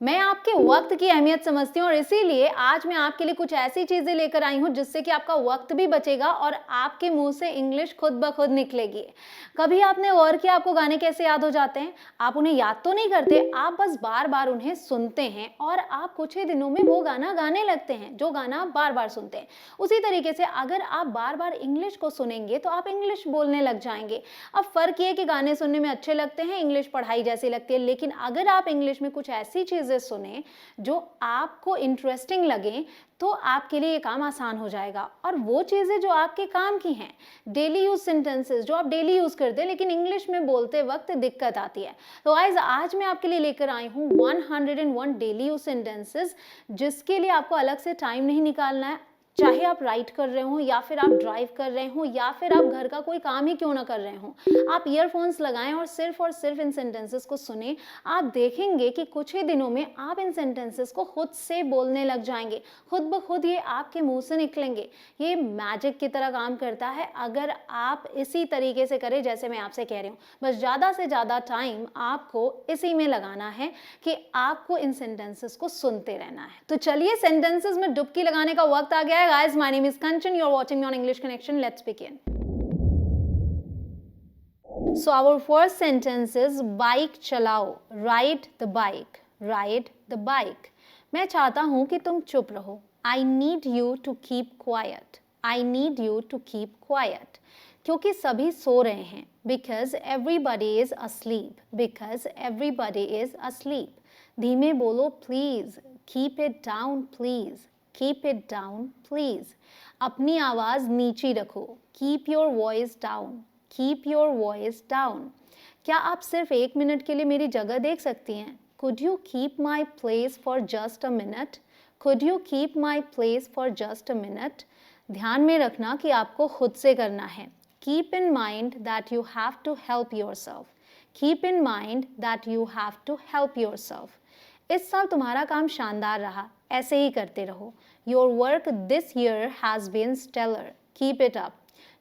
मैं आपके वक्त की अहमियत समझती हूँ और इसीलिए आज मैं आपके लिए कुछ ऐसी चीजें लेकर आई हूँ जिससे कि आपका वक्त भी बचेगा और आपके मुंह से इंग्लिश खुद ब खुद निकलेगी। कभी आपने गौर किया आपको गाने कैसे याद हो जाते हैं? आप उन्हें याद तो नहीं करते, आप बस बार बार उन्हें सुनते हैं और आप कुछ ही दिनों में वो गाना गाने लगते हैं जो गाना आप बार बार सुनते हैं। उसी तरीके से अगर आप बार बार इंग्लिश को सुनेंगे तो आप इंग्लिश बोलने लग जाएंगे। अब फर्क ये है कि गाने सुनने में अच्छे लगते हैं, इंग्लिश पढ़ाई जैसी लगती है, लेकिन अगर आप इंग्लिश में कुछ ऐसी चीजें सुने जो आपको इंटरेस्टिंग लगे तो आपके लिए ये काम आसान हो जाएगा। और वो चीजें जो आपके काम की हैं, डेली यूज सेंटेंसेस जो आप डेली यूज करते हैं लेकिन इंग्लिश में बोलते वक्त दिक्कत आती है। तो गाइस आज मैं आपके लिए लेकर आई हूँ 101 डेली यूज सेंटेंसेस जिसके लिए आपको अलग से टाइम नहीं निकालना है। चाहे आप राइट कर रहे हो या फिर आप ड्राइव कर रहे हो या फिर आप घर का कोई काम ही क्यों ना कर रहे हो, आप ईयरफोन्स लगाएं और सिर्फ इन सेंटेंसेस को सुने। आप देखेंगे कि कुछ ही दिनों में आप इन सेंटेंसेस को खुद से बोलने लग जाएंगे, खुद ब खुद ये आपके मुंह से निकलेंगे। ये मैजिक की तरह काम करता है अगर आप इसी तरीके से करें जैसे मैं आपसे कह रही हूँ। बस ज़्यादा से ज़्यादा टाइम आपको इसी में लगाना है कि आपको इन सेंटेंसेस को सुनते रहना है। तो चलिए सेंटेंसेस में डुबकी लगाने का वक्त आ गया है। Guys, my name is Kanchan. You're watching me on English Connection. Let's begin. So our first sentence is bike चलाओ. Ride the bike. Ride the bike. मैं चाहता हूँ कि तुम चुप रहो. I need you to keep quiet. I need you to keep quiet. क्योंकि सभी सो रहे हैं. Because everybody is asleep. Because everybody is asleep. धीमे बोलो please. Keep it down please. Keep it down, please. अपनी आवाज़ नीची रखो. Keep your voice down. Keep your voice down. क्या आप सिर्फ 1 मिनट के लिए मेरी जगह देख सकती हैं? Could you keep my place for just a minute? Could you keep my place for just a minute? ध्यान में रखना कि आपको खुद से करना है. Keep in mind that you have to help yourself. Keep in mind that you have to help yourself. इस साल तुम्हारा काम शानदार रहा, ऐसे ही करते रहो. Your work this year has been stellar. Keep it up.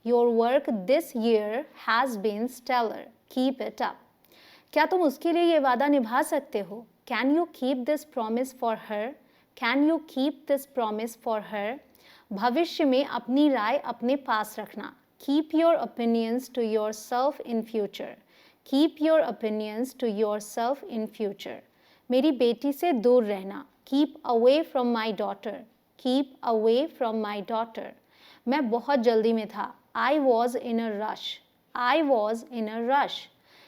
Your work this year has been stellar. Keep it up. क्या तुम उसके लिए ये वादा निभा सकते हो? Can you keep this promise for her? Can you keep this promise for her? भविष्य में अपनी राय अपने पास रखना. Keep your opinions to yourself in future. Keep your opinions to yourself in future. मेरी बेटी से दूर रहना. Keep away from my daughter. Keep away from my daughter. मैं बहुत जल्दी में था. I was in a rush. I was in a rush.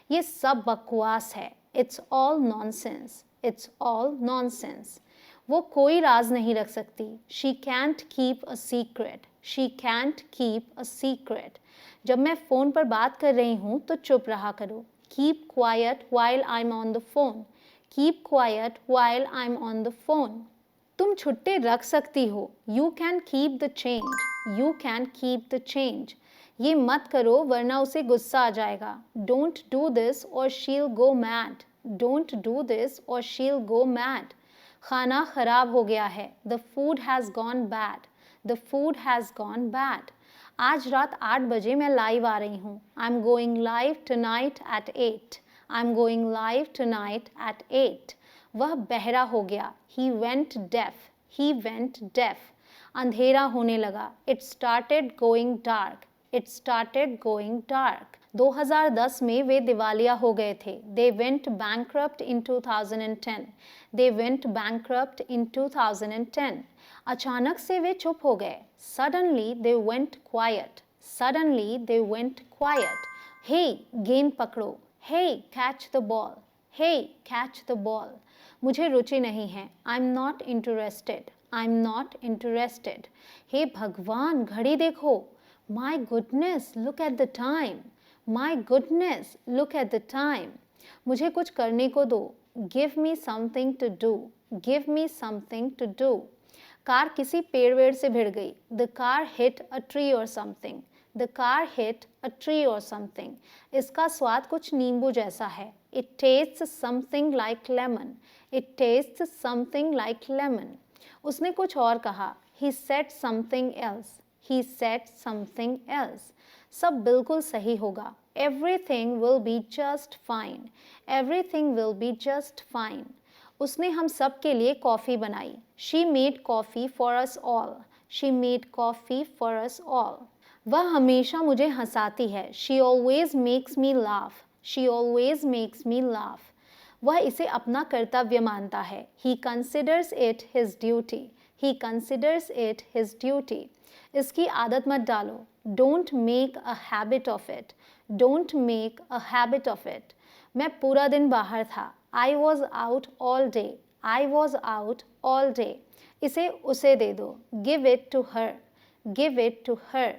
ये सब बकवास है. It's all nonsense. It's all nonsense. वो कोई राज नहीं रख सकती. She can't keep a secret. She can't keep a secret. जब मैं फ़ोन पर बात कर रही हूँ तो चुप रहा करो. Keep quiet while I'm on the phone. Keep quiet while I'm on the phone. तुम छुट्टे रख सकती हो. You can keep the change. You can keep the change. ये मत करो वरना उसे गुस्सा आ जाएगा. Don't do this or she'll go mad. Don't do this or she'll go mad. खाना खराब हो गया है. The food has gone bad. The food has gone bad. आज रात 8 बजे मैं लाइव आ रही हूँ. I'm going live tonight at 8. I'm going live tonight at 8. वह बहरा हो गया. He went deaf. He went deaf. अंधेरा होने लगा. It started going dark. It started going dark. 2010 में वे दिवालिया हो गए थे. They went bankrupt in 2010. They went bankrupt in 2010. अचानक से वे चुप हो गए. Suddenly they went quiet. Suddenly they went quiet. Hey, गेंद पकड़ो. Hey, catch the ball. Hey, catch the ball. मुझे रुचि नहीं है. I'm not interested. I'm not interested. हे भगवान घड़ी देखो. My goodness, look at the time. My goodness, look at the time. मुझे कुछ करने को दो. Give me something to do. Give me something to do. Car किसी पेड़ वेड़ से भिड़ गई. The car hit a tree or something. The car hit a tree or something. इसका स्वाद कुछ नींबू जैसा है. It tastes something like lemon. It tastes something like lemon. उसने कुछ और कहा. He said something else. He said something else. सब बिल्कुल सही होगा. Everything will be just fine. Everything will be just fine. उसने हम सब के लिए कॉफ़ी बनाई। She made coffee for us all. She made coffee for us all. वह हमेशा मुझे हंसाती है। She always makes me laugh. She always makes me laugh. वह इसे अपना कर्तव्य मानता है। ही considers it his duty. He considers it his duty. इसकी आदत मत डालो। Don't make a habit of it. Don't make a habit of it. मैं पूरा दिन बाहर था। आई was out all day. I was out all day. इसे उसे दे दो। Give it to her. Give it to her.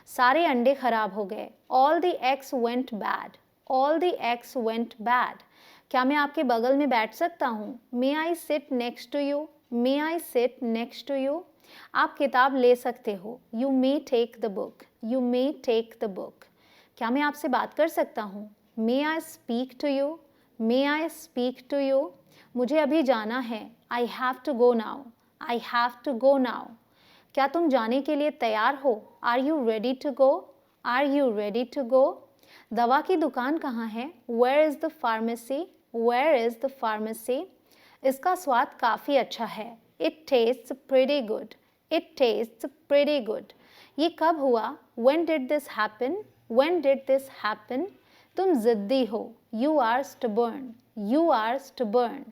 सारे अंडे खराब हो गए। All the eggs went bad. All the eggs went bad. क्या मैं आपके बगल में बैठ सकता हूँ? May I sit next to you. May I sit next to you. आप किताब ले सकते हो। You may take the book. You may take the book. क्या मैं आपसे बात कर सकता हूँ? May I speak to you. May I speak to you. मुझे अभी जाना है। I have to go now. I have to go now. क्या तुम जाने के लिए तैयार हो? Are you ready to go? Are you ready to go? दवा की दुकान कहाँ है? Where is the pharmacy? Where is the pharmacy? इसका स्वाद काफ़ी अच्छा है। It tastes pretty good. It tastes pretty good. ये कब हुआ? When did this happen? When did this happen? तुम ज़िद्दी हो। You are stubborn. You are stubborn.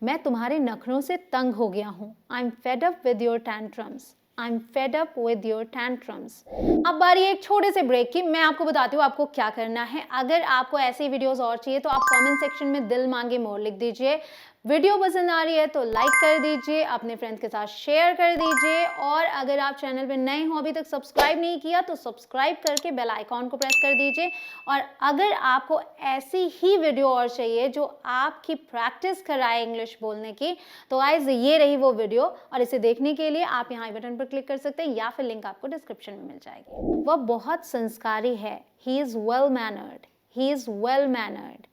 मैं तुम्हारे नखरों से तंग हो गया हूँ। I am fed up with your tantrums. I am fed up with your tantrums. अब बारी है एक छोटे से ब्रेक की। मैं आपको बताती हूँ आपको क्या करना है। अगर आपको ऐसी वीडियोस और चाहिए तो आप कमेंट सेक्शन में दिल मांगे मोर लिख दीजिए। वीडियो पसंद आ रही है तो लाइक कर दीजिए, अपने फ्रेंड्स के साथ शेयर कर दीजिए, और अगर आप चैनल पे नए हो, अभी तक सब्सक्राइब नहीं किया तो सब्सक्राइब करके बेल आइकॉन को प्रेस कर दीजिए। और अगर आपको ऐसी ही वीडियो और चाहिए जो आपकी प्रैक्टिस कराए इंग्लिश बोलने की, तो गाइस ये रही वो वीडियो, और इसे देखने के लिए आप यहाँ आई बटन पर क्लिक कर सकते हैं या फिर लिंक आपको डिस्क्रिप्शन में मिल जाएगी। वह बहुत संस्कारी है। He is well mannered. He is well mannered.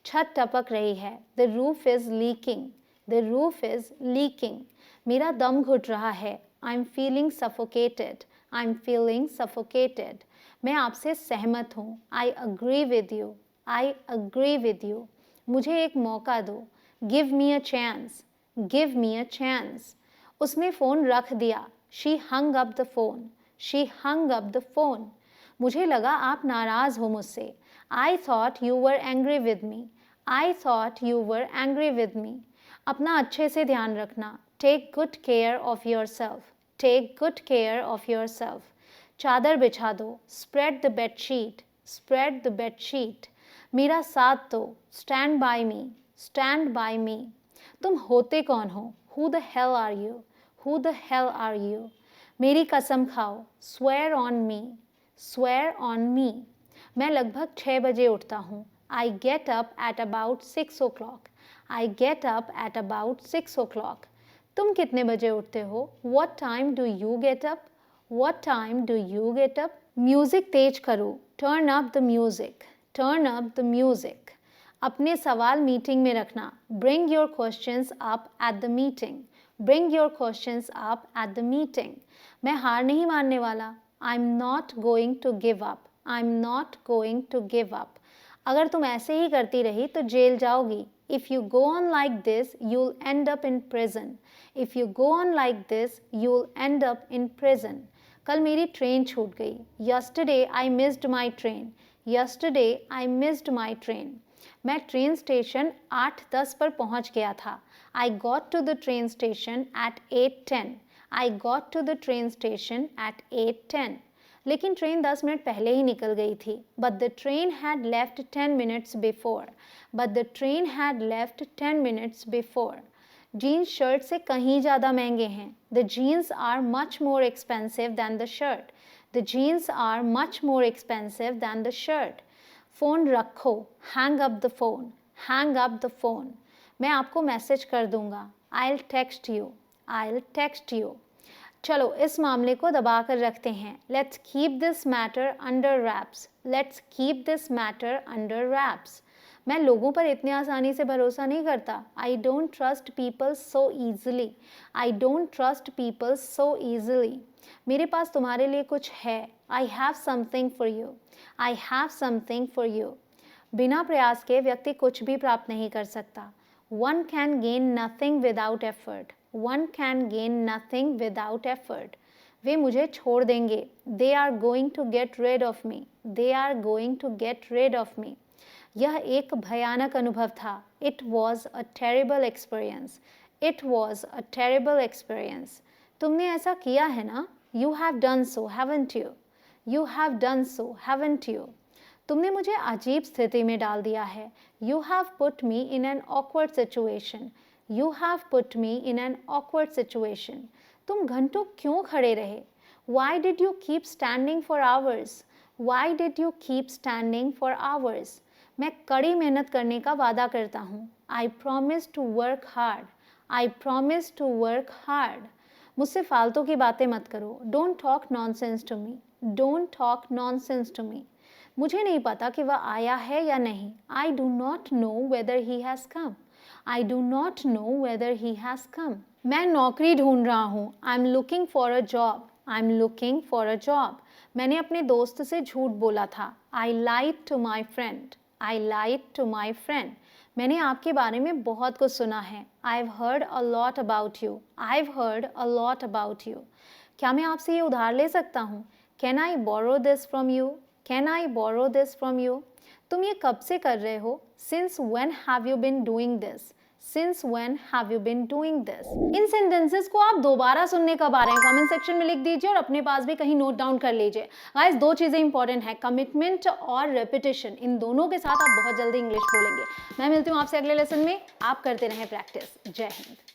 छत टपक रही है। The roof is leaking. The roof is leaking. मेरा दम घुट रहा है। I am feeling suffocated. I am feeling suffocated. मैं आपसे सहमत हूँ। I agree with you. I agree with you. मुझे एक मौका दो। Give me a chance. Give me a chance. उसने फ़ोन रख दिया। She hung up the phone. She hung up the phone. मुझे लगा आप नाराज़ हो मुझसे। I thought you were angry with me. I thought you were angry with me. अपना अच्छे से ध्यान रखना। Take good care of yourself. Take good care of yourself. चादर बिछा दो। Spread the bed sheet. Spread the bed sheet. मेरा साथ दो। Stand by me. Stand by me. तुम होते कौन हो? Who the hell are you? Who the hell are you? मेरी कसम खाओ। Swear on me. Swear on me. मैं लगभग 6 बजे उठता हूँ। I get up at about 6 o'clock. I get up at about 6 o'clock. तुम कितने बजे उठते हो? What time do you get up? What time do you get up? Music तेज करो। Turn up the music. Turn up the music. अपने सवाल meeting में रखना। Bring your questions up at the meeting. Bring your questions up at the meeting. मैं हार नहीं मानने वाला। आई am not going to give up. I am not going to give up. अगर तुम ऐसे ही करती रही तो जेल जाओगी। If you go on like this you'll end up in prison. If you go on like this you'll end up in prison. कल मेरी ट्रेन छूट गई। Yesterday I missed my train. Yesterday I missed my train. मैं train station 8:10 पर पहुंच गया था। I got to the train station at 8:10. I got to the train station at 8:10. लेकिन ट्रेन 10 मिनट पहले ही निकल गई थी। But the train had left 10 minutes before. But the train had left 10 minutes before. Jeans shirt से कहीं ज़्यादा महंगे हैं। The jeans are much more expensive than the shirt. The jeans are much more expensive than the shirt. Phone रखो। Hang up the phone. Hang up the phone. मैं आपको message कर दूंगा। I will text you. I will text you. चलो इस मामले को दबा कर रखते हैं। Let's keep this matter under raps. Let's keep this matter under raps. मैं लोगों पर इतनी आसानी से भरोसा नहीं करता। I don't trust people so easily. I don't trust people so easily. मेरे पास तुम्हारे लिए कुछ है। I have something for you. I have something for you. बिना प्रयास के व्यक्ति कुछ भी प्राप्त नहीं कर सकता। One can gain nothing without effort. One can gain nothing without effort. वे मुझे छोड़ देंगे. They are going to get rid of me. They are going to get rid of me. यह एक भयानक अनुभव था. It was a terrible experience. It was a terrible experience. तुमने ऐसा किया है ना? You have done so, haven't you? You have done so, haven't you? तुमने मुझे अजीब स्थिति में डाल दिया है. You have put me in an awkward situation. You have put me in an awkward situation. तुम घंटों क्यों खड़े रहे? Why did you keep standing for hours? Why did you keep standing for hours? मैं कड़ी मेहनत करने का वादा करता हूँ. I promise to work hard. I promise to work hard. मुझसे फालतू की बातें मत करो. Don't talk nonsense to me. Don't talk nonsense to me. मुझे नहीं पता कि वह आया है या नहीं. I do not know whether he has come. I do not know whether he has come. मैं नौकरी ढूंढ रहा हूँ. I'm looking for a job. I'm looking for a job. मैंने अपने दोस्त से झूठ बोला था. I lied to my friend. I lied to my friend. मैंने आपके बारे में बहुत कुछ सुना है. I've heard a lot about you. I've heard a lot about you. क्या मैं आपसे ये उधार ले सकता हूँ? Can I borrow this from you? Can I borrow this from you? तुम ये कब से कर रहे हो? Since when have you been doing this? Since when have you been doing this? In sentences को आप दोबारा सुनने कब आ रहे हैं कमेंट सेक्शन में लिख दीजिए और अपने पास भी कहीं नोट डाउन कर लीजिए. गाइस, दो चीजें इंपॉर्टेंट है, कमिटमेंट और रेपिटेशन. इन दोनों के साथ आप बहुत जल्दी इंग्लिश बोलेंगे. मैं मिलती हूँ आपसे अगले लेसन में. आप करते रहें प्रैक्टिस. जय हिंद.